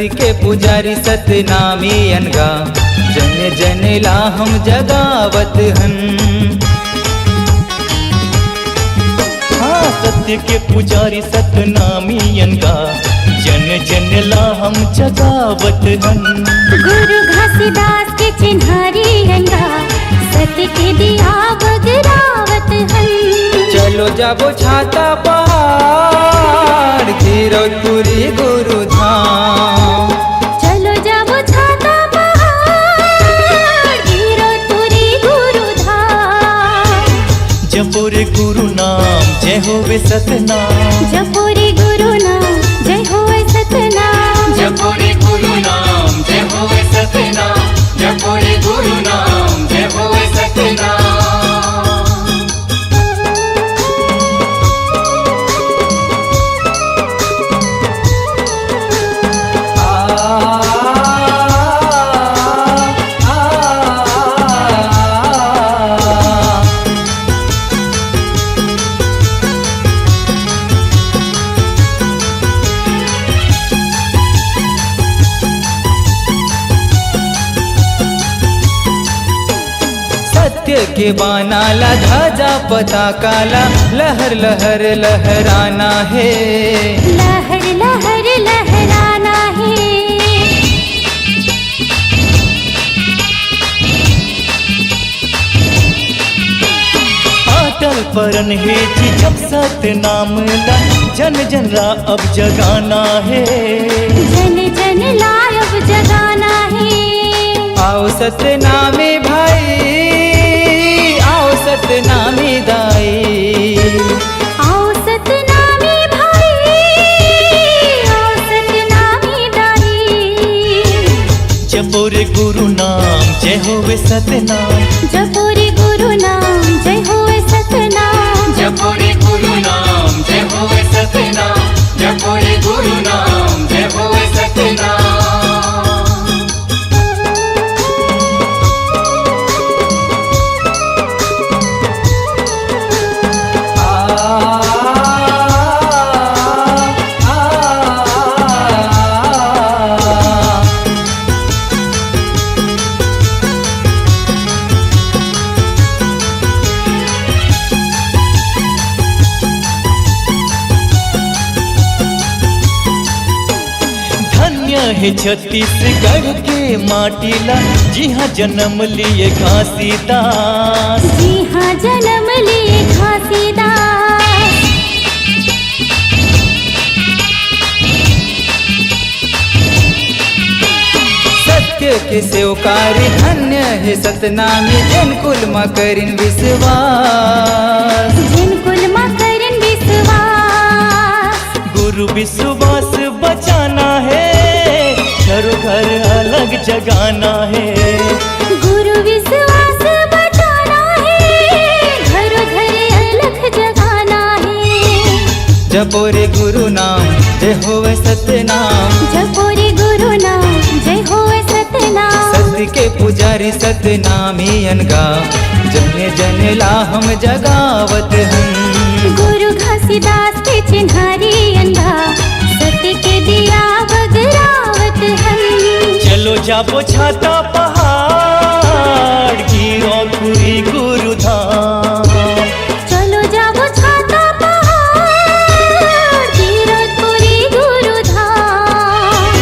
सत्य के पुजारी सतनामी अनगा, जन जन ला हम जगावत हन। हाँ, सत्य के पुजारी सतनामी अनगा, जन जन ला हम जगावत हन। गुरु घासीदास के चिन्हारी अनगा, सत्य के दिया बगरावत हन। चलो जाबो छाता पहाड़, गिरौदपुरी गुरु धाम। चलो जाबो छाता पहाड़, गिरौदपुरी गुरु धाम। जपो रे गुरु नाम, जय होवे सतनाम। जपो रे गुरु नाम, जय होवे सतनाम। जपो रे गुरु नाम, जय होवे सतनाम। जपो रे गुरु नाम, जय होवे सतनाम। सत्य के बानाला ध्वजा पताकाला, लहर लहर लहराना है। लहर लहर लहराना है। अटल परन है जी जब सत्य नाम ला, जन जन ला अब जगाना है। जन जन लायब जगाना है। आओ सतनामी भाई, आओ सतनामी दाई। आओ सतनामी भाई, आओ सतनामी दाई। जपो रे गुरु नाम, जय होवे सतनाम। जपो रे गुरु नाम, जय होवे सतनाम। जपो रे गुरु नाम, जय होवे सतनाम। जपो रे गुरु नाम, जय होवे सतनाम। है छत्तीसगढ़ के माटीला, जी हाँ जन्म लिए घासीदास। जी हाँ जन्म लिए घासीदास। सत्य के सेवकारी धन्य है सतनामी, जिन कुल मकरिन विश्वास। जिन कुल मकरिन विश्वास। गुरु विश्वास बचाना है, घरों घर अलग जगाना है। गुरु विश्वास बचाना है, घरों घर अलग जगाना है। जपो रे गुरु नाम, जय होवे सतनाम। जपो रे गुरु नाम, जय होवे सतनाम। सत्य के पुजारी सतनामी अनगा, जन जन ला हम जगावत हन। गुरु घासीदास के चिन्हारी अनगा, सत्य के दिया बगरावत हन। चलो जाबो छाता पहाड़, गिरौदपुरी गुरु धाम। चलो जाबो छाता पहाड़, गिरौदपुरी गुरु धाम।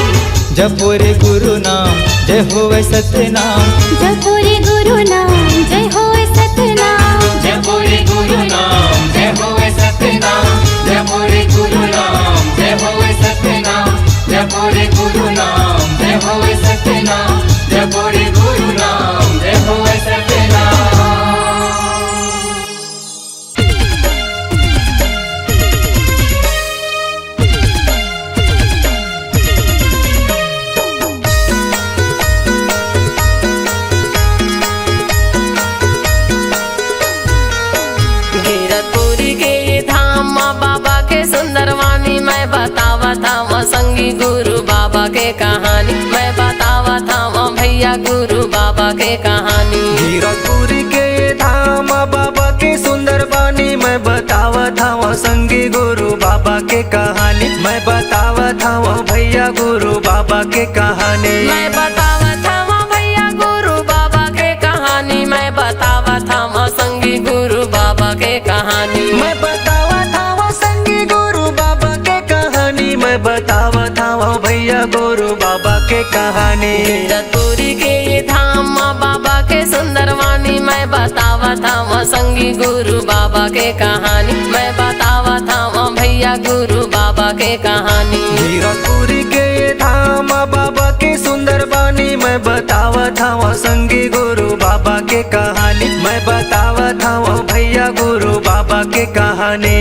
जपो रे गुरु नाम, जय होवे सतनाम। जपो रे गुरु नाम, जय होवे सतनाम। जपो रे गुरु नाम, जय होवे सतनाम। जपो रे गुरु नाम, जय होवे सतनाम। जपो रे गुरु नाम, जय होवे सतनाम। जपो रे गुरु नाम, जय होवे सतनाम। गिरतपुरी के धाम बाबा के सुंदर वाणी, मैं बतावा था संगी गुरु बाबा के कहानी। मैं बतावा था भैया गुरु बाबा के कहानी। गिरतपुरी के धाम बाबा के सुंदर वाणी, मैं बतावा था संगी गुरु बाबा के कहानी। मैं बतावा था भैया गुरु बाबा बाबा के कहानी। मैं बतावत हूँ भैया गुरु बाबा के कहानी, मैं बतावत हूँ संगी गुरु बाबा के कहानी। मैं बतावत हूँ संगी गुरु बाबा के कहानी, मैं बतावत हूँ भैया गुरु बाबा के कहानी। कीरतपुरी के ये धाम बाबा के सुंदर वाणी, मैं बतावत हूँ संगी गुरु बाबा के कहानी, मैं बतावत हूँ भैया गुरु बाबा के कहानी। कीरतपुरी के ये धाम बाबा के सुंदर वाणी, मैं बतावत हूँ संगी गुरु बाबा के कहानी, मैं बतावत हूँ भैया गुरु बाबा के कहानी।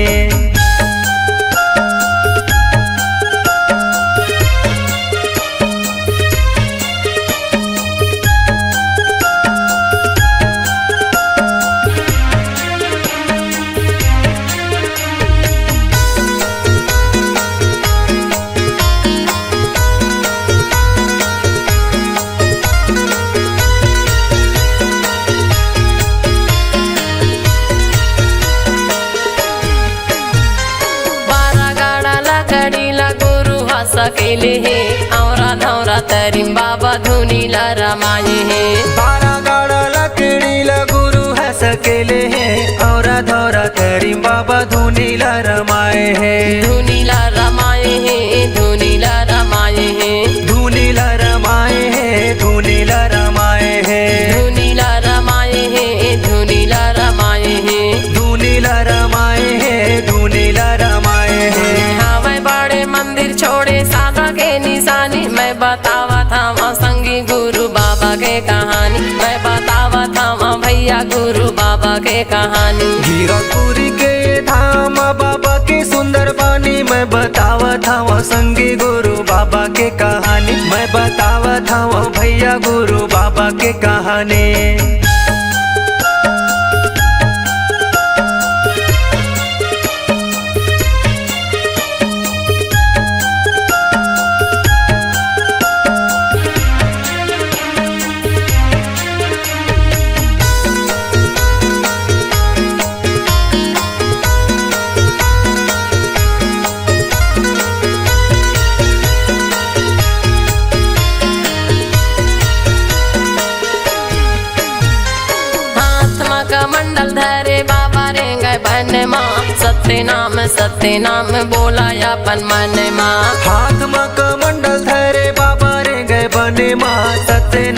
सकेले है औरा धौरा तरीम बाबा धुनी ला रमाए है। 12 गाड़ा लकड़ी ला गुरु है सकेले है, औरा धौरा तरीम बाबा धुनी ला रमाए है। धुनी ला रमाए है, धुनी ला रमाए है, धुनी ला रमाए है, धुनी ला रमाए है, धुनी ला रमाए है, धुनी ला रमाए है, धुनी ला रमाए है, धुनी ला रमाए है। हाँ मैं बड़े मंदिर छोड़े सादा के निशानी, मैं बतावत हूँ संगी गुरु बाबा के कहानी, मैं बतावत हूँ भैया गुरु बाबा के कहानी। कीरतपुरी के धाम बाबा के सुंदर वाणी, मैं बतावत हूँ संगी गुरु बाबा के कहानी, मैं बतावत हूँ भैया गुरु बाबा के कहानी। मंडल धरे बाबा रे गए बन माँ, सत्य नाम बोला अपन मन माँ। हाथ में कमंडल धरे बाबा रे गए बने माँ, सत्य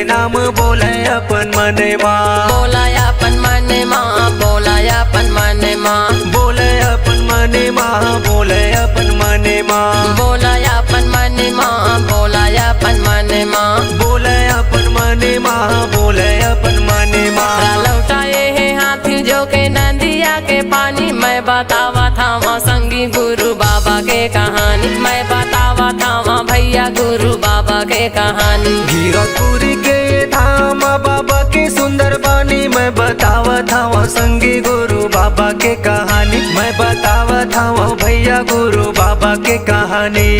नाम बोले अपन मन माँ। बोला अपन मन माँ, बोला अपन मन माँ, बोले अपन मन माँ, बोले अपन मन माँ, बोला अपन मन माँ, बोला अपन मन माँ, बोले अपन मन माँ, बोले अपन मन माँ। लौटाए है हाथी जो के नदिया के पानी, मैं बतावा था संगी गुरु बाबा के कहानी, मैं बतावा था भैया गुरु बाबा के कहानी। कीरतपुरी के धाम बाबा के सुंदर वाणी, मैं बतावत हूँ संगी गुरु बाबा के कहानी, मैं बतावत हूँ भैया गुरु बाबा के कहानी।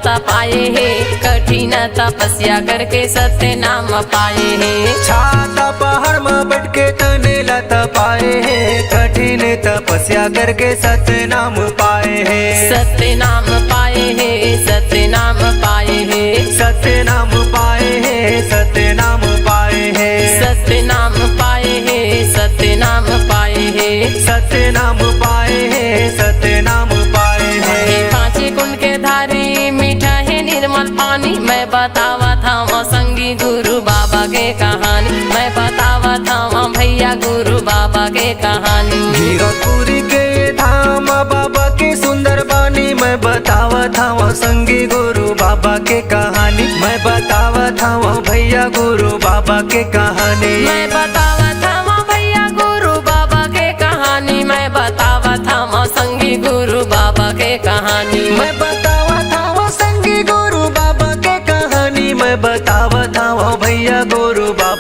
पाए है कठिन तपस्या करके सत्य नाम पाए है। छाता पहाड़ में बैठ के तने लता पाए है, कठिन तपस्या करके सत्य नाम पाए है। सत्य नाम पाए है, सत्य नाम पाए है, सत्य नाम पाए है, सत्य नाम पाए है, सत्य नाम पाए है, सत्य नाम पाए है, सत्य नाम पाए है, सत्य नाम पाए है। पांच कुंड के धारी मीठा है निर्मल पानी, मैं बतावा था संगी गुरु बाबा के कहानी, मैं बतावा था भैया गुरु बाबा के कहानी। कीरतपुरी के धाम बाबा के सुंदर वाणी, मैं बतावा था संगी गुरु बाबा के कहानी, मैं बतावा था भैया गुरु बाबा के कहानी। मैं बतावा था भैया गुरु बाबा के कहानी, मैं बतावा था संगी गुरु बाबा के कहानी।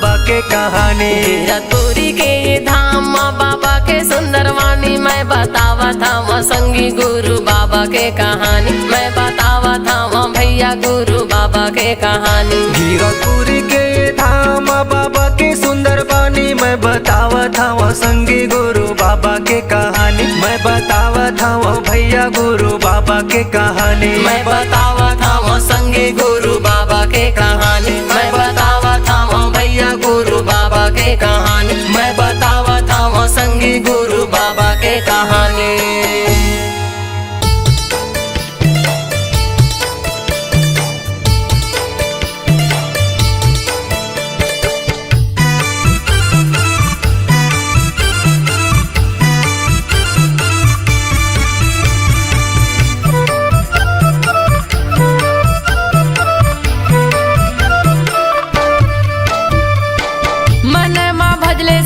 बाबा के कहानी। कीरतपुरी के ये धाम माँ बाबा के सुंदर वाणी, मैं बतावा था वहाँ संगी गुरु बाबा के कहानी, मैं बतावा था वहाँ भैया गुरु बाबा के कहानी। कीरतपुरी के ये धाम बाबा के सुंदर वाणी, मैं बतावा था वहाँ संगी गुरु बाबा के कहानी, मैं बतावा था वहाँ भैया गुरु बाबा के कहानी। मैं बतावा था वहाँ संगी गुरु बाबा के कहानी, मैं बतावा था वहाँ भैया गुरु बाबा के कहानी, मैं बतावा था वहाँ संगी गुरु बाबा के कहानी।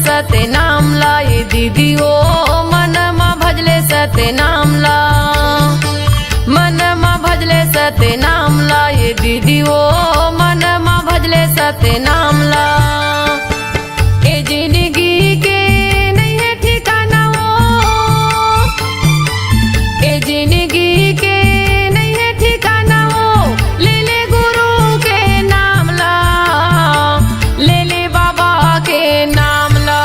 सते नाम ला ये दीदी ओ मन मा भजले सते नाम ला, मन मा भजले सते नाम ला ये दीदी ओ मन मा भजले सते नाम ला। ए जिंदगी के नहीं है ठिकाना वो, ए जिंदगी के नहीं है ठिकाना वो, ले ले गुरु के नाम ला, ले ले बाबा के नाम ला।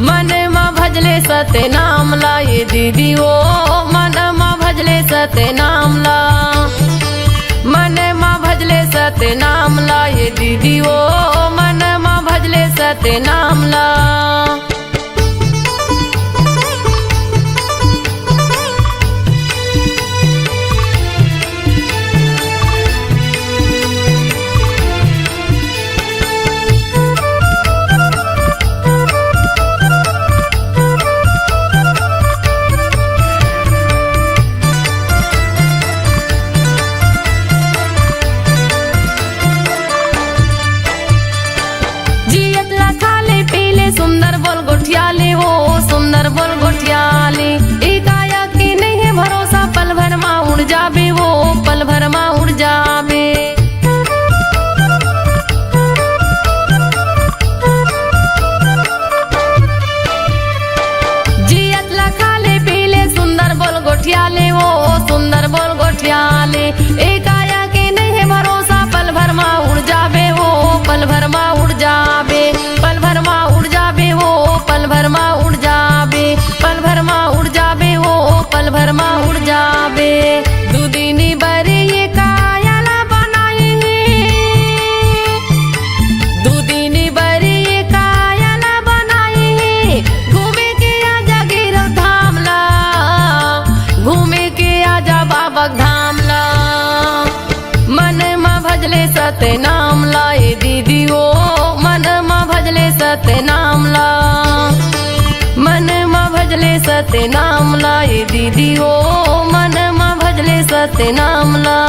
मन मा भजले सते नाम ला ये दीदी ओ मन मा भजले सते नाम ला, मन मा भजले सते नाम ला ये दीदी ओ मन मा भजले सते नाम ला। सुंदर बोल गोठियाली हो सुंदर बोल गोठियाली, इकाया की नहीं है भरोसा, पल भर माँ उड़ जाबे वो पल भर माँ उड़ जाबे। जियत लखाले पीले सुंदर बोल गोठियाली हो सुंदर बोल गोठियाली, इकाया की नहीं है भरोसा, पल भर माँ उड़ जाबे वो पल भर माँ उड़ जाबे, पल भर माँ उड़ जाबे वो पल भर माँ उड़ जाबे, पल भर माँ उड़ जाबे वो पल भर माँ उड़ जाबे। दुदिनी बरे ये कायाला बनाए हैं, दुदिनी बरे ये कायाला बनाए हैं, घूमे के आजा गिरो धाम ला, घूमे के आजा बाबा धाम ला। मन मा भजले सते नाम ला ये दीदी ओ मन मा भजले सते नाम ला, मन मा भजले सते नाम ला ये दीदी ओ मन मा भजले सते नाम ला।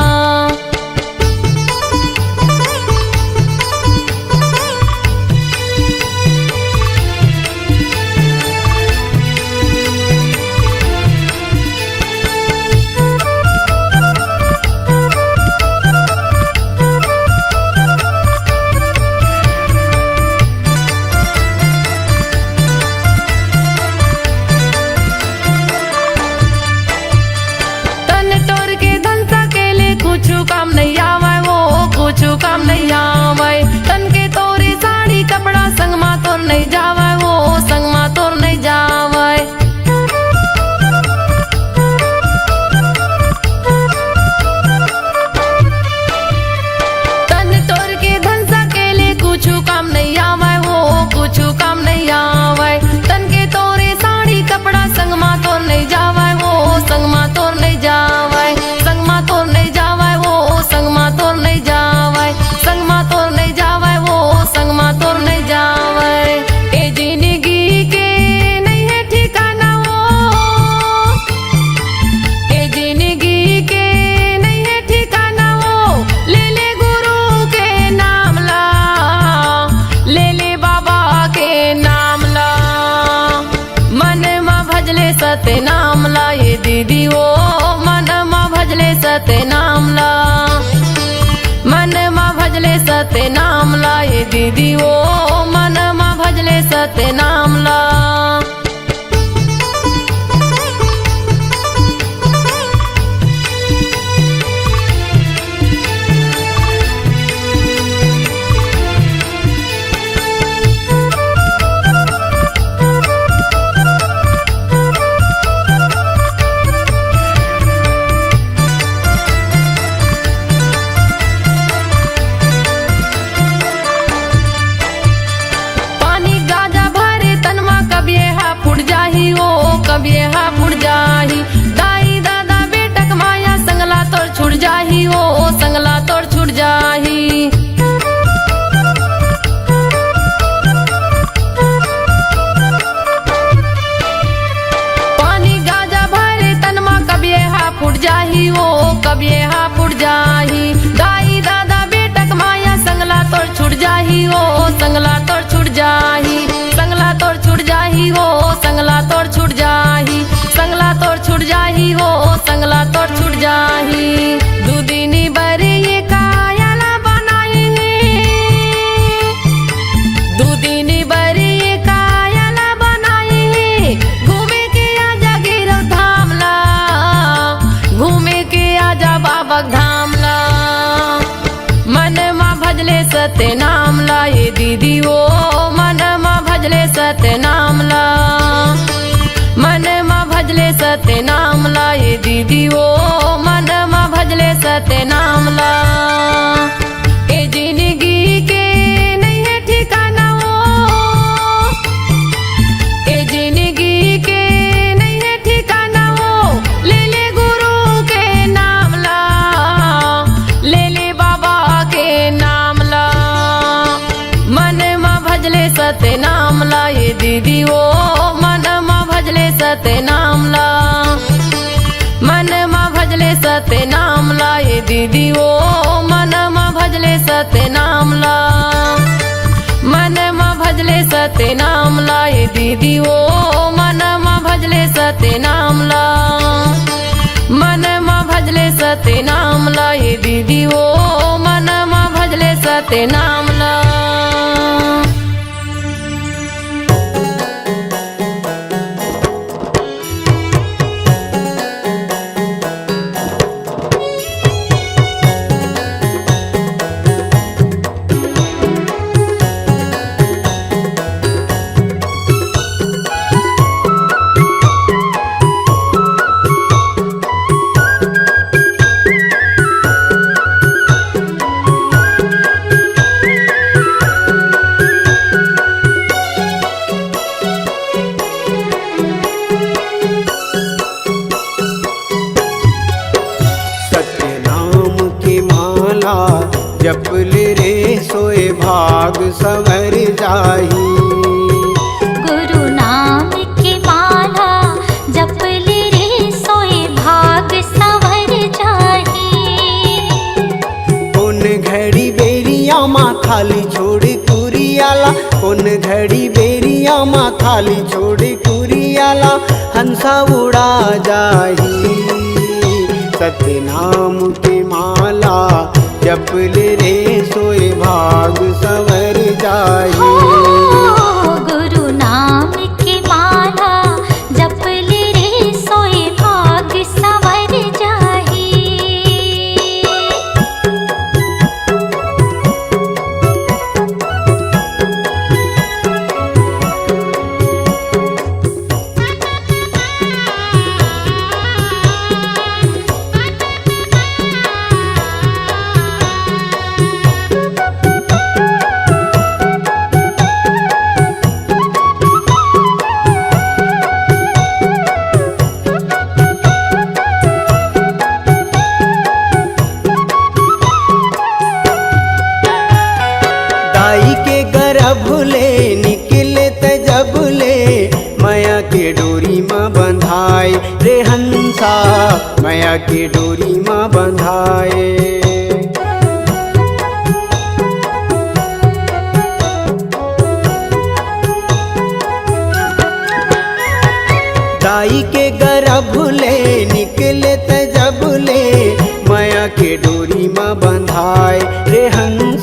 काम नहीं आवे वो कुछ काम नहीं आवे, तन के तोरी साड़ी कपड़ा संग मा तोर नहीं जावे वो संग मा तोर नहीं जावे। तन तोर के धन सकेले कुछ काम नहीं आवे वो कुछ काम नहीं आवे, तन के तोरे साड़ी कपड़ा संग मा तोर नहीं जावे वो संग मा तोर नहीं जावे, संग मा तोर नहीं जावे संग मा तोर नहीं जावे, संग मा तोर नहीं जावे वो संग मा तोर नहीं जावे। ए जिंदगी के नहीं है ठिकाना वो, ए जिंदगी के नहीं है ठिकाना वो, ले ले गुरु के नाम ला, ले ले बाबा के नाम ला। मन मा भजले सते नाम ला ये दीदी ओ मन मा भजले सते नाम ला, मन मा भजले सत्य नाम ला ये दीदी वो मन मा भजले सत्य नाम ला। कब यह फुट जाही दाई दादा बेटक माया संगला तोड़ छुट जाही हो संगला तोड़ छुट जाही। पानी गाजा भरे तनमा कब यह फुट जाही हो कब यह फुट जाही दाई दादा बेटक माया संगला तोड़ छुट जाही हो संगला तोड़ छुट जाही संगला तोड़ छुट जाही हो संगला तोड़ छुट जाही संगला तोड़ छुट जाही हो संगला तोड़ छुट जाही। दूदिनी बरी ये कायला बनाई दूदिनी बरी ये कायला बनाई घूमे के आजा गिरव धाम ला घूमे के आजा बाबक धाम ला। मन मा भजले सत्य नाम ला ये दीदी वो मन मा भजले सत्य नाम ला। मन मा भजले सत्य नाम ला ये दीदी वो मन मा भजले सत्य नाम ला। ए जिंदगी के नहीं है ठिकाना वो ए जिंदगी के नहीं है ठिकाना वो ले ले गुरु के नाम ला ले ले बाबा के नाम ला। मन मा भजले सत्य नाम ला ये दीदी वो मन मा भजले सत्य नाम ला। मन मा भजले सत्य नाम ला ये दीदी वो मन मा भजले सत्य नाम ला। मन मा भजले सत्य नाम ला ये दीदी वो मन मा भजले सत्य नाम ला। मन मा भजले सत्य नाम ला ये दीदी वो मन मा भजले सत्य नाम ला। जपले रे सोए भाग संवर जाही गुरु नाम की माला जपले रे सोए भाग संवर जाही। कौन घड़ी बेरिया माँ खाली छोड़ कुरियाला कौन घड़ी बेरिया माँ खाली छोड़ कुरियाला हंसा उड़ा जाही। सत्य नाम की माला जपले रे सोए भाग संवर जाही। गुरु नाम की माला जपले रे सोए भाग संवर जाही। भूले निकले तजबले माया के डोरी माँ बंधाए रे हंसा माया के डोरी माँ बंधाए। दाई के गर्भले निकले तजबले माया के डोरी माँ बंधाए रे हंसा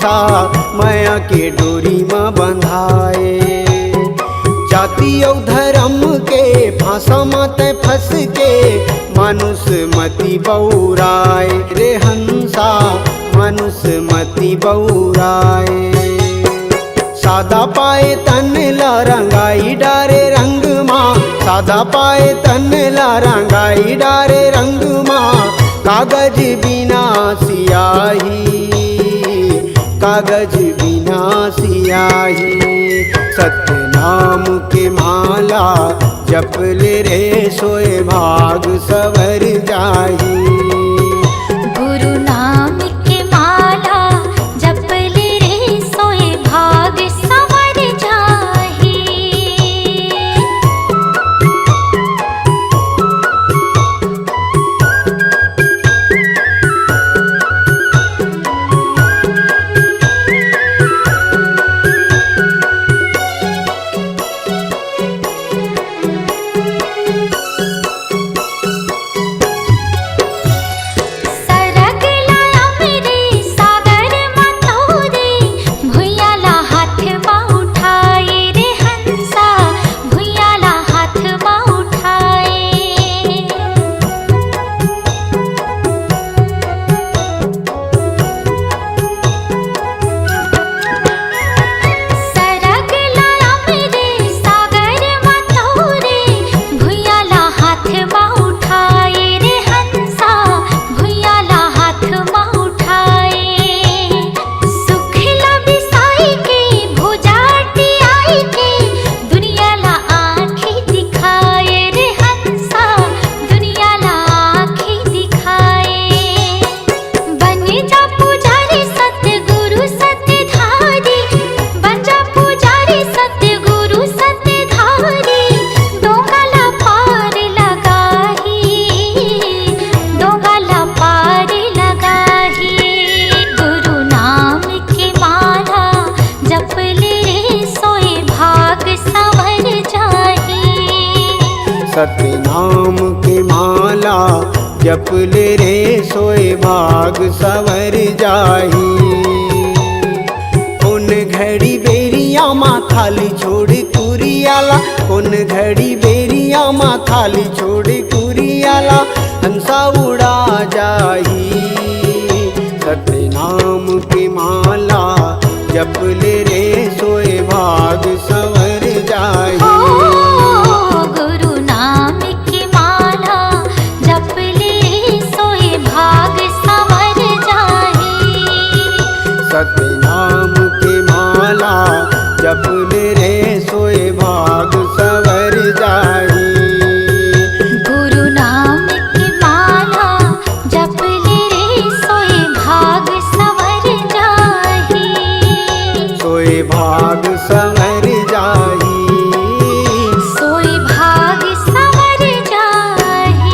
माया के डोरी में बंधाए। जाति और धर्म के फांसा मत फंस के मानुष मति बौराए रे हंसा, मानुष मति बौराए। सादा पाए तन ला रंगाई डारे रंग माँ, सादा पाए तन ला रंगाई डारे रंग माँ। कागज बिना सियाही, कागज बिना सियाही। सत्य नाम के माला जप ले रे सोए भाग सवर जाही। गुरु नाम के माला जप ले रे सोए भाग संवर जाही। सरग लाया मेरे सागर मतोरे, भुइयाला हाथ में उठाए रे हंसा, भुइयाला हाथ में उठाए। सरग लाया मेरे सागर मतोरे, भुइयाला हाथ में उठाए रे हंसा, भुइयाला हाथ में उठाए। सुखला बिसाई के भुजाटी आई के, दुनियाला आँखें दिखाए रे हंसा, दुनियाला आँखें दिखाए। बन जा पुजारी सतगुरु सतधारी, बन जा पुजारी सतगुरु सतधारी। डोंगाला पार लगाही, डोंगाला पार लगाही। गुरु नाम के माला जप ले रे सोए भाग संवर जाही। सत्य नाम के माला जप ले रे सोए भाग सवर जाही। उन घड़ी बेरिया माँ थाली छोड़ कुरियाला, उन घड़ी बेरिया माँ थाली छोड़ कुरियाला। हंसा उड़ा जाही। सत्य नाम की माला जप ले रे सोए भाग संवर जाही। गुरु नाम की माला जप ले रे सोए भाग संवर जाही। सत्य नाम की माला जप ले रे सोए भाग सवर जाही। गुरु नाम की माला जप ले रे सोए भाग संवर जाही। सोए भाग सवर जाही। सोए भाग संवर जाही।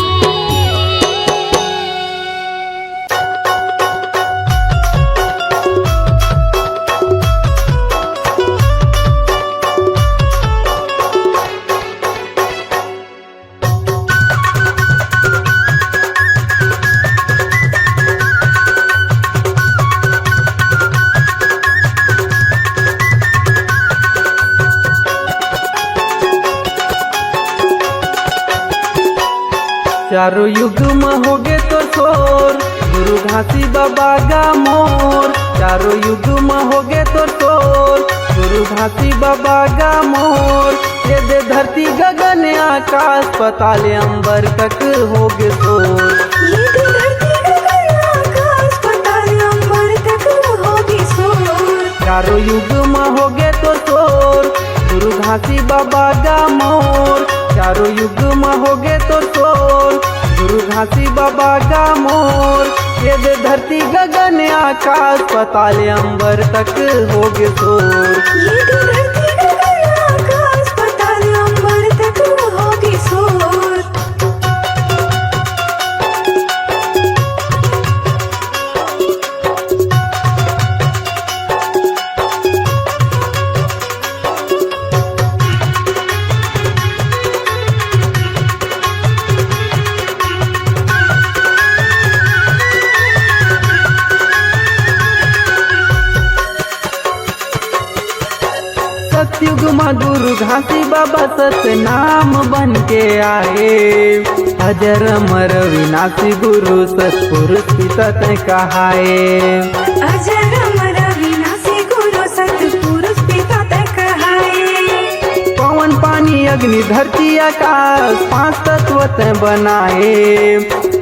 चारों युग में होगे तो शोर, गुरु घासी बाबा का मोर। चारों युग में होगे तो शोर, गुरु घासी बाबा का मोर। ये दे धरती गगन आकाश पताल अंबर तक होगे शोर। ये दे धरती गगन आकाश पताल अंबर तक होगी शोर। चारों युग में होगे तो शोर, गुरु घासी बाबा का मोर। चारों युग में होगे तो शोर, गुरु घासी बाबा का मोर। ये दे धरती गगन आकाश पताल अंबर तक होगे शोर। ये दे धरती गगन आकाश पताल अंबर तक होगी शोर। में गुरु घासी बाबा सतनाम बन के आए। अजर अमर विनाशी गुरु सतपुरुष पिता तय कहाए। अजर अमर विनाशी गुरु सतपुरुष पिता तय कहाए। पवन पानी अग्नि धरती आकाश पांच तत्व तय बनाए।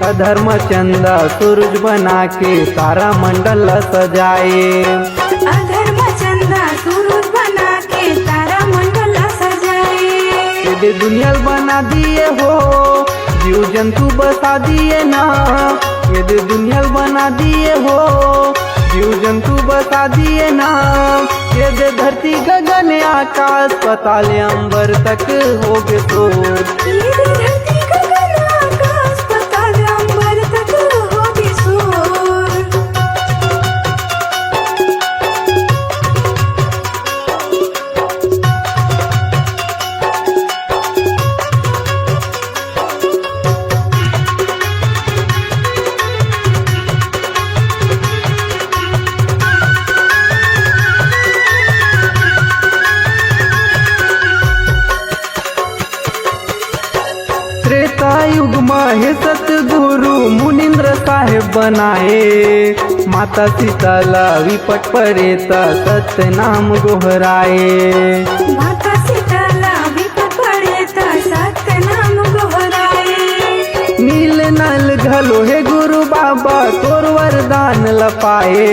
अधर्म चंदा सूरज बना के तारा मंडल सजाए। अधर्म चंदा सूरज बना के तारा मंडल सजाए। ये दुनिया बना दिए हो जीव जंतु बसा दिए ना। ये दुनिया बना दिए हो जीव जंतु बसा दिए ना। ये धरती गगन आकाश पाताल अंबर तक हो गए शोर। ये धरती गगन आकाश पाताल अंबर तक हो गए शोर। त्रेता युग में हे सतगुरु मुनिंद्र साहेब बनाए। माता सीताला विपट परेता सत्य नाम गोहराए। माता सीताला विपत पड़े ता सत्य नाम गोहराए। नील नल घलो हे गुरु बाबा तोर वरदान लपाए।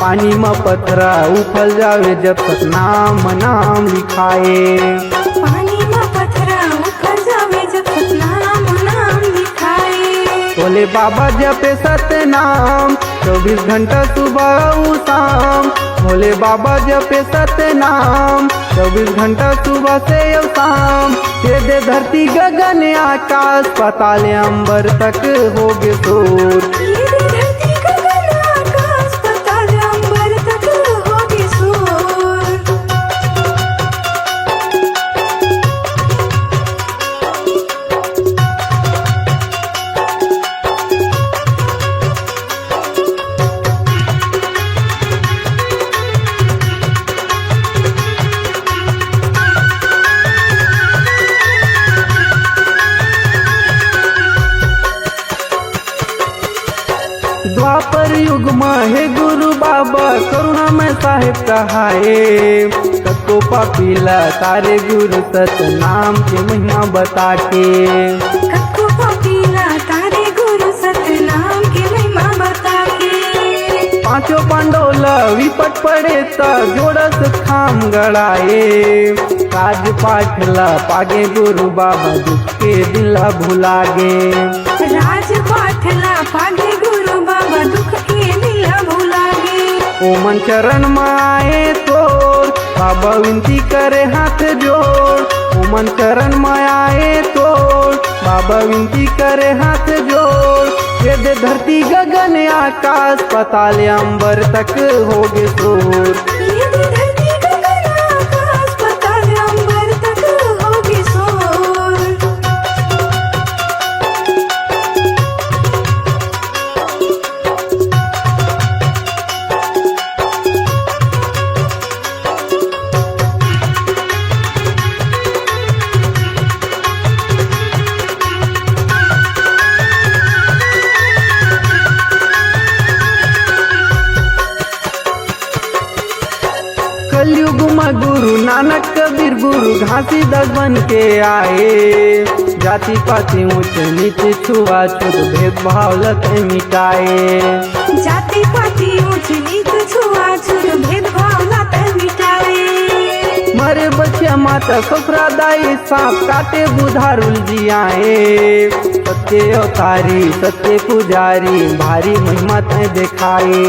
पानी में पथरा उफल जावे जब तक नाम नाम लिखाए। पानी में पथरा उखड़ जावे जब तक नाम नाम लिखाए। बोले बाबा जपे सत्य नाम 24 घंटा सुबह शाम। भोले बाबा जपे सत्य नाम 24 घंटा सुबह से शाम। ये दे धरती गगन आकाश पाताल अंबर तक हो गए शोर। ये धरती गगन आकाश पाताल अंबर तक हो गए शोर। द्वापर युग में हे गुरु बाबा करुणा में साहेब कहाए। सबको पापीला तारे गुरु सत नाम के महिमा बता के। कक्को पपीला तारे गुरु सत्य नाम की महिमा बता के। पांचों पांडोला विपट पड़े ता जोड़स खाम गड़ाए। काज पाठला पागे गुरु बाबा दुख के दिला भुला गे। राज पाठला पागे गुरु बाबा दुख के दिला भुला गे। ओमन चरण में आए तोर बाबा विनती करे हाथ जोड़। ओमन चरण में आए तोर बाबा विनती करे हाथ जोड़। ये दे धरती गगन आकाश पाताल अंबर तक हो गए शोर। ये धरती गगन आकाश पाताल अंबर तक हो गए शोर। कलयुग में गुरु नानक कबीर गुरु घासीदास बन के आए। जाति पाति ऊंच नीच छुआछूत भेदभाव लत मिटाए। जाति पाति ऊंच नीच छुआछूत भेदभाव लात मिटाए। मरे बच्चे माता सफरादाई सांप काटे बुधारुल जियाए। सत्य अवतारी सत्य पुजारी भारी महिमा तय दिखाए।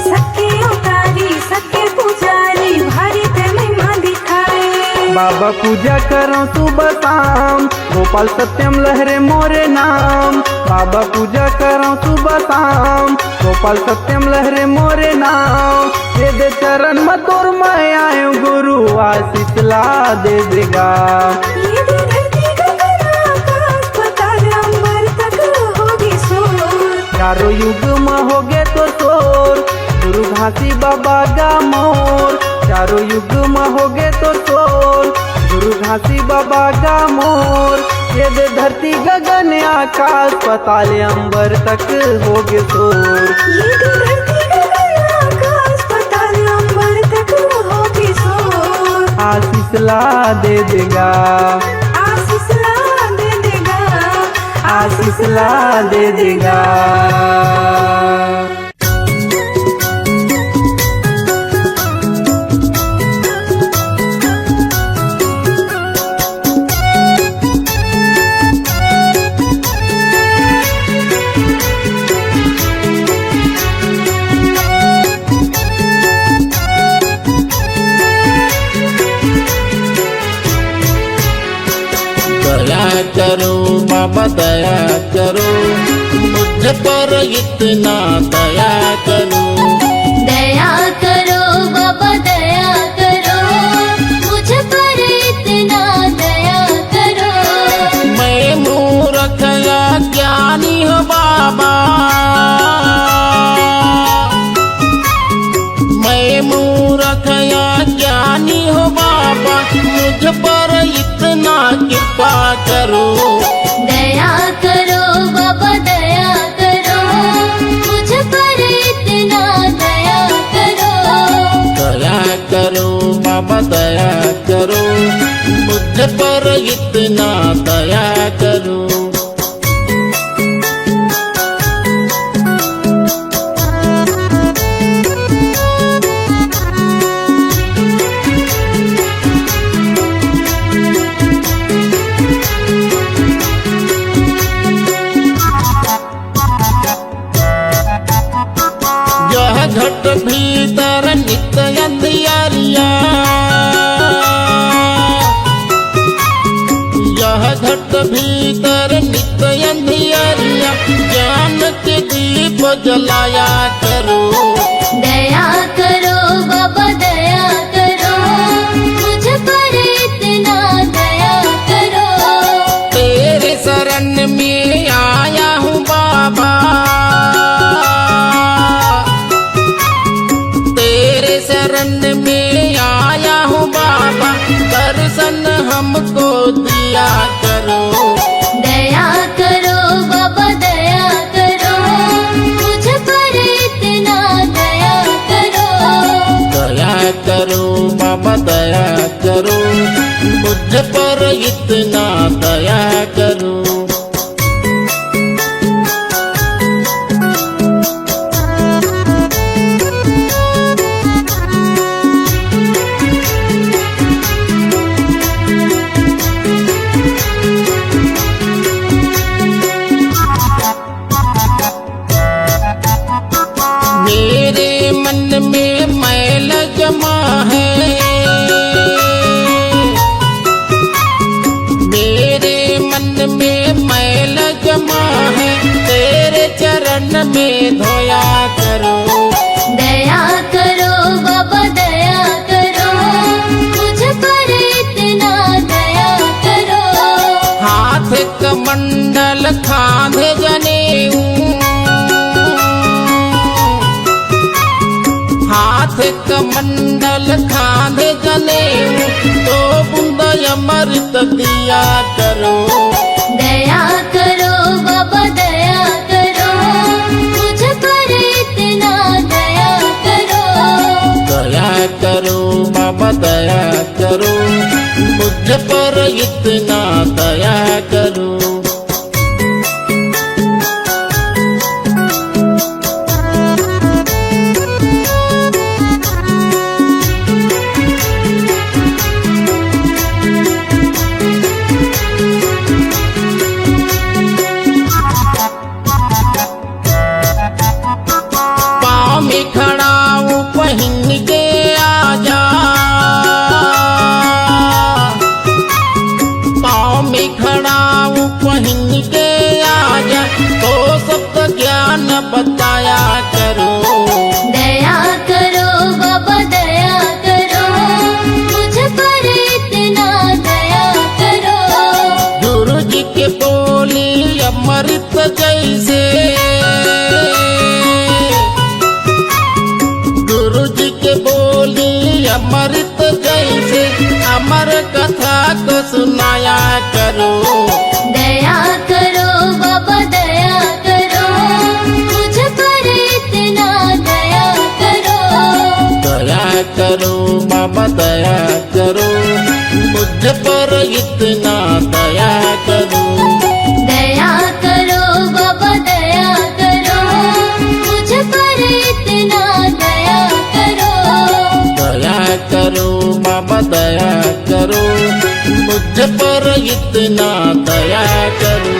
सत्य अवतारी सत्य पुजारी भारी ते महिमा दिखाए। बाबा पूजा करो सुबह शाम गोपाल सत्यम लहरे मोरे नाम। बाबा पूजा करो सुबह शाम गोपाल सत्यम लहरे मोरे नाम। ये दे चरण में तोर मैं आयो गुरु आशीष ला दे देगा। ये धरती गगन आकाश पाताल अंबर तक हो गए शोर। चारों युग में हो गए तो शोर गुरु घासी बाबा का मोर। चारों युग में होगे तो शोर, गुरु घासी बाबा का मोर। ये दे धरती गगन आकाश पाताल अंबर तक होगे शोर। ये तो धरती गगन आकाश पाताल अंबर तक होगी शोर। आशीष ला दे देगा, आशीष ला दे देगा, आशीष ला दे देगा। दया करो बाबा दया करो, मुझ पर इतना दया करो। दया करो बाबा दया करो, मुझ पर इतना दया करो। मैं मूर्ख या ज्ञानी हूँ बाबा, मैं मूर्ख या ज्ञानी हूँ बाबा, मुझ पर इतना कृपा करो। दया करो बाबा दया करो, मुझ पर इतना दया करो। दया करो बाबा दया करो, मुझ पर इतना दया करो। यह घट भीतर नित्य अंधियारिया, यह घट भीतर नित्य अंधियारिया, ज्ञान के दीप जलाया करो। दया करो बाबा दया करो, मुझ पर इतना दया करो। तेरे शरण में आया हूँ बाबा, तेरे शरण में आया हूँ बाबा, दर्शन हमको दिया करो। दया करो बाबा दया करो, मुझ पर इतना दया करो। दया करो बाबा दया करो, मुझ पर इतना दया करो। मेरे मन में मैल जमा है, मेरे मन में मैल जमा है, तेरे चरण में धोया करो। दया करो बाबा दया करो, मुझ पर इतना दया करो। हाथ कमंडल खांधे जनेऊ, हाथ कमंडल खांधे जनेऊ, तो बूंद अमृत दिया करो। दया करो बाबा दया करो, मुझ पर इतना दया करो। दया करो बाबा दया करो, मुझ पर इतना दया करो। इतना दया करो।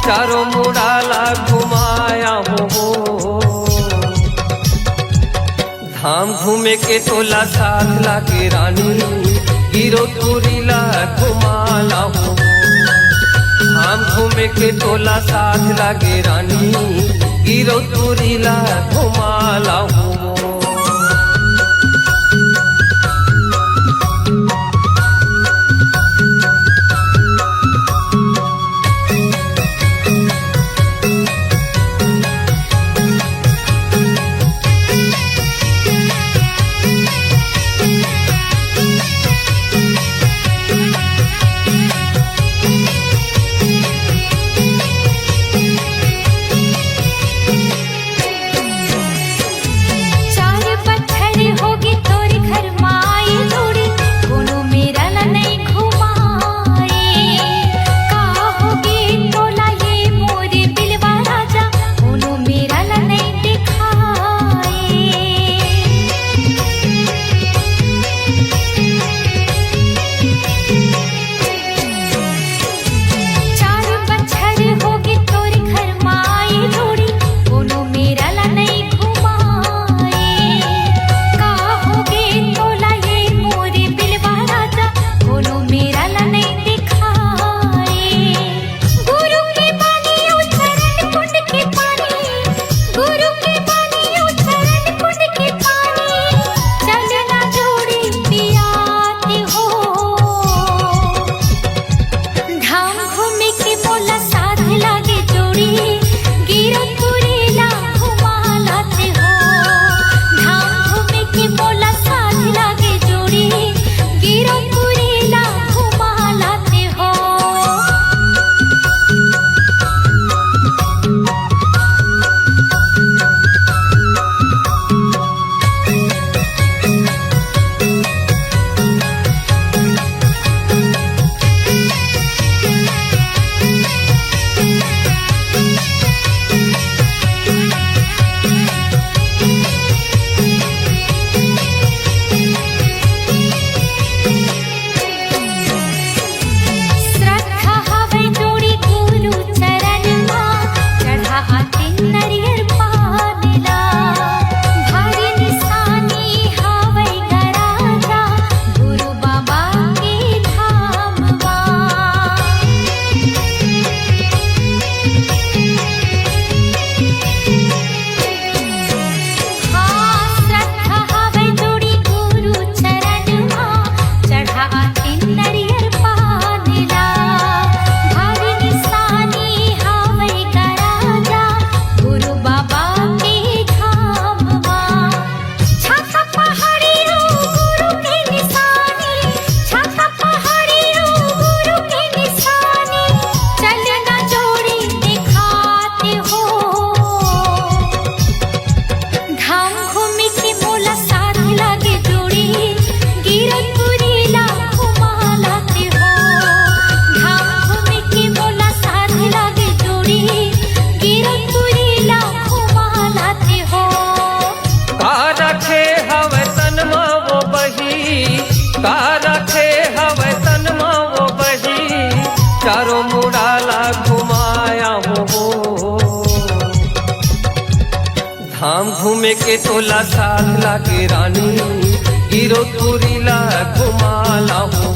चारों मुड़ाला घुमाया हो, धाम घूमे के तोला साथ लागे रानी, गिरोपुरीला घुमाला हो। धाम घूमे के तोला साथ लागे रानी, गिरोपुरीला घुमाला हो। चा के तोला साथ लागे रानी गिरो तुरीला घुमाला हो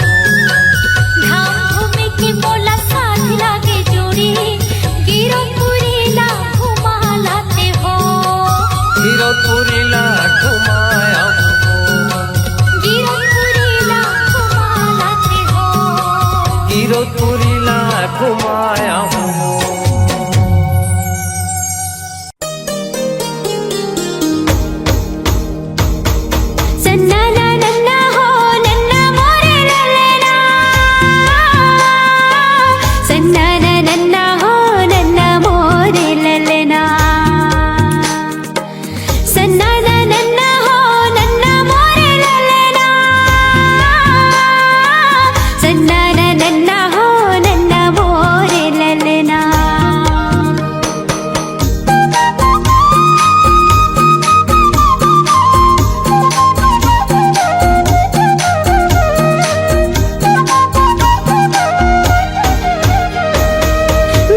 धाम घूमे के मोला साथ लागे जोड़ी गिरो पुरीला घुमा लाते हो गिरो तुरीला घुमाया हो गिरो पुरीला घुमा लाते हो गिरो तुरीला घुमाया हो सन्ना ना नन्ना हो नन्ना मोरे ललना सन्ना ना नन्ना हो नन्ना मोरे ललना सन्ना ना नन्ना हो नन्ना मोरे ललना सन्ना ना नन्ना हो नन्ना मोरे ललना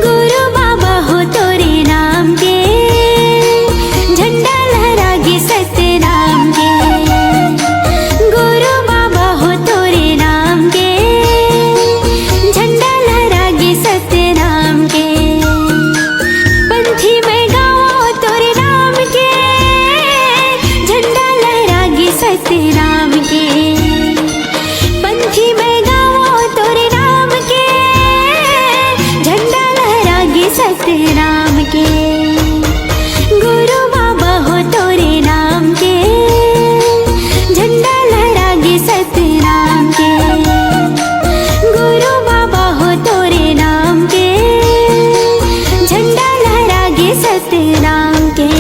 गुरु बाबा हो तोरे नाम के झंडा लहरागे सत्य नाम के गुरु बाबा हो तोरे नाम के झंडा लहरागे सत्य नाम के पंथी में गाओ तोरे नाम के झंडा लहरागे सत्य नाम के पंथी में गाओ तोरे नाम के झंडा लहरागे सत्य नाम के गुरु बाबा हो तोरे नाम के झंडा लहरागे सत्य नाम के गुरु बाबा हो तोरे नाम के झंडा लहरागे सत्य नाम के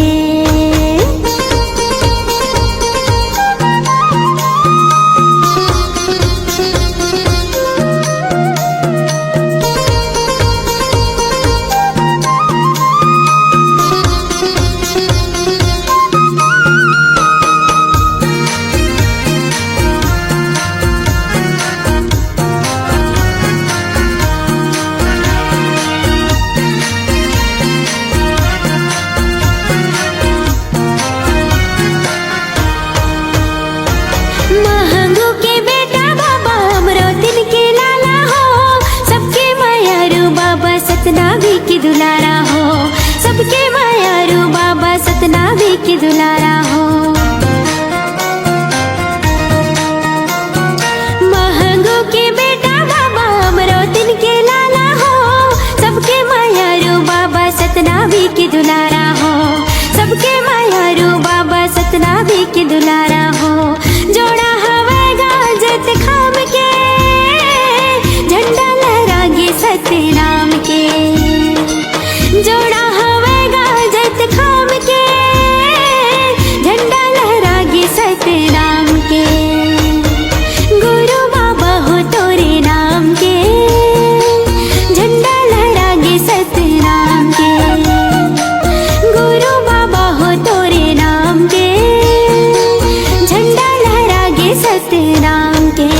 महंगू के बेटा बाबा हमरो दिन के लाला हो सबके मायारू बाबा सतनावी की दुलारा हो सबके मायारू बाबा सतनावी की दुलारा हो महंगू के बेटा बाबा हमरो दिन के लाला हो सबके मायारू बाबा सतनावी की दुलारा हो सबके मायारू बाबा सतनावी की दुलारा हो जोड़ा हवेगा जत खाम के झंडा लहरागे सत्य नाम के जोड़ा हवेगा जत खाम के झंडा लहरागे सत्य नाम के गुरु बाबा हो तोरे नाम के झंडा लहरागे सत्य नाम के गुरु बाबा हो तोरे नाम के झंडा लहरागे सत्य नाम के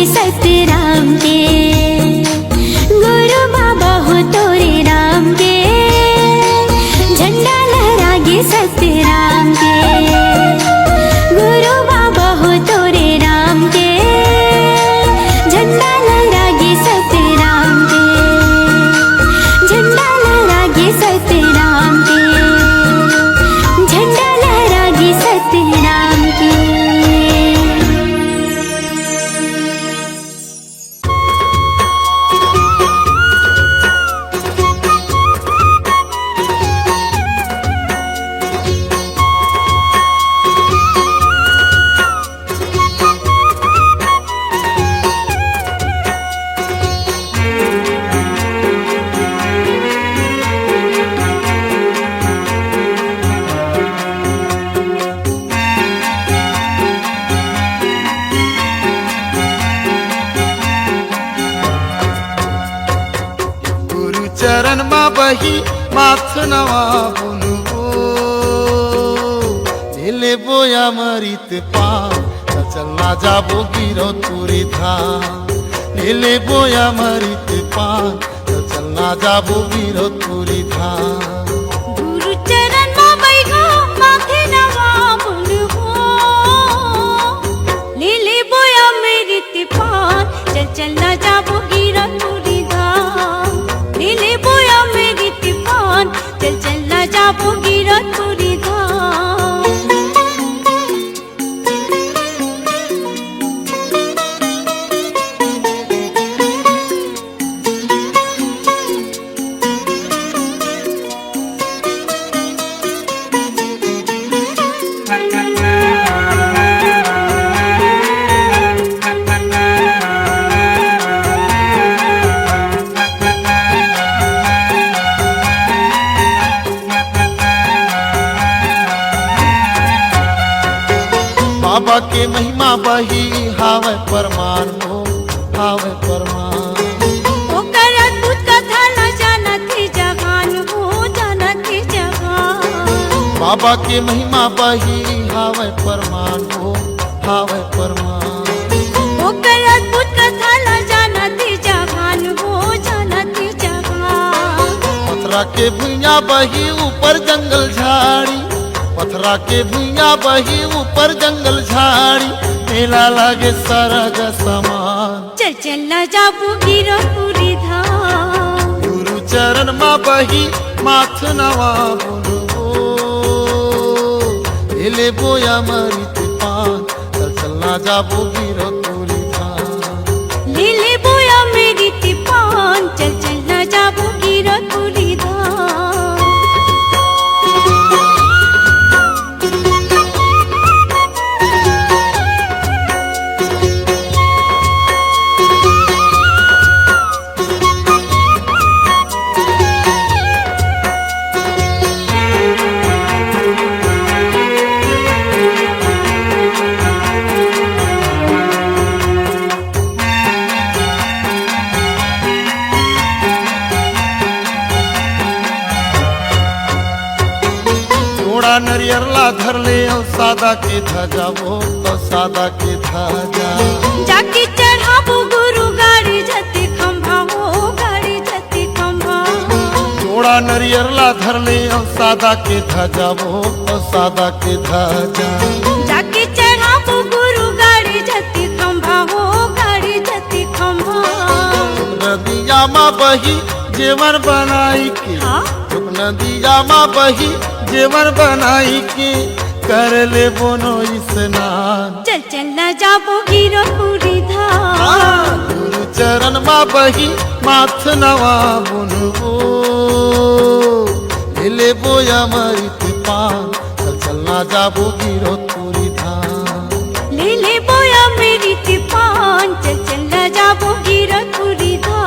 सतराम के गुरु बाबा हो तोरे राम के झंडा लहरागे सतराम के गुरु बाबा हो तोरे राम के झंडा लहरागे सतराम के झंडा लहरागे सतराम के झंडा लहरागे सतराम के। चरण मा बही माथ नवा बुनबो नीले बोया मरित पा चलना जाबो गिरो तुरी था नीले बोया मरित पा चलना जाबो गिरो तुरी था गुरु चरण मा बैठो माथे नवा बुनबो लीले बोया मेरी तिपान चल चलना जाबो गिरा तुरी धाम लीले बोया मेरी तिपान चल चलना जाबो गिरा तुरी धाम। बाबा के महिमा बही हावे परमान हो हावे परमान ओकर अद्भुत कथा न जानती जहान हो जानती जहान बाबा के महिमा बही हावे परमान हो हावे परमान ओकर अद्भुत कथा न जानती जहान हो जानती जहान। पथरा के भुइया बही ऊपर जंगल झाड़ी पथरा के भुइया बही ऊपर जंगल झाड़ी मेला लागे सरग समान चल चल न जाबू गिरो पूरी धाम गुरु चरण मा बही माथ नवा बुनबो नीले बोया मरित पान चल चलना जाबो गिरो तुरी था लीले बोया मेरी तिपान चल चल न जाबू गिरो पूरी धाम। जोड़ा नरियर ला धर ले और सादा के ध्वजा वो तो सादा के ध्वजा जाके चढ़ाबू गुरु गाड़ी जति खंभा हो गाड़ी जति खंभा जोड़ा नरियर ला धर ले और सादा के ध्वजा वो तो सादा के ध्वजा जाके चढ़ाबू गुरु गाड़ी जति खंभा हो गाड़ी जति खंभा। नदिया मा बही जेवर बनाई के हाँ? नदिया मा बही जेवर बनाई के कर ले बोनो स्नान चल चल न जाबो गिरो पूरी धाम गुरु चरण मा बही माथ नवा बुनबो नीले बोया मरित पान चल चलना जाबो गिरो तुरी धाम लीले बोया मेरी तिपान चल चल न जाबो गिरो पूरी धाम।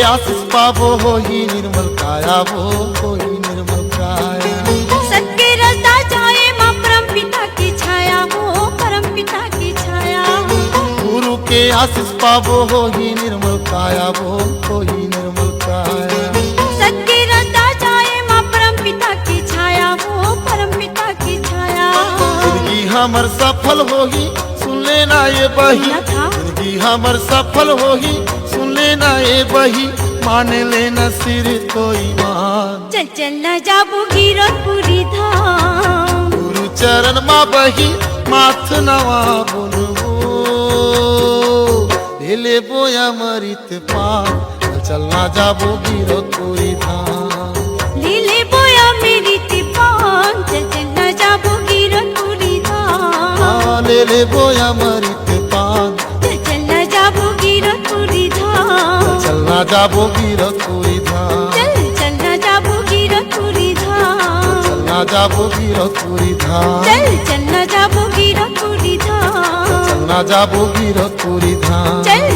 आशीष पावो हो ही निर्मल काया वो ही निर्मल काया सत्य रता जाए माँ परम पिता की छाया हो परम पिता की छाया गुरु के आशीष पावो हो ही निर्मल काया वो ही निर्मल काया सत्य रता जाए माँ परम पिता की छाया हो परम पिता की छाया जिंदगी हमर सफल होगी सुन लेना ये बही जिंदगी हमर सफल होगी सुन लेना ये बही मान लेना सिर तो ईमान चल चल न जाबो गिरतपुरी धाम गुरु चरण मा बही माथ नवा बोलबो ले बोया मरित पान चलना जाबो गिरतपुरी धाम लीले बोया मेरी तिपान चल चल न जाबो गिरतपुरी धाम ले बोया मरित पान चल चल न जाबो गिरतपुरी धाम चलना जाबो गिरतपुरी धाम चल चल न जाबो गिरतपुरी धाम चलना जाबो गिरतपुरी धाम चल चल न जाबो गिरतपुरी धाम चलना जाबो गिरतपुरी धाम चल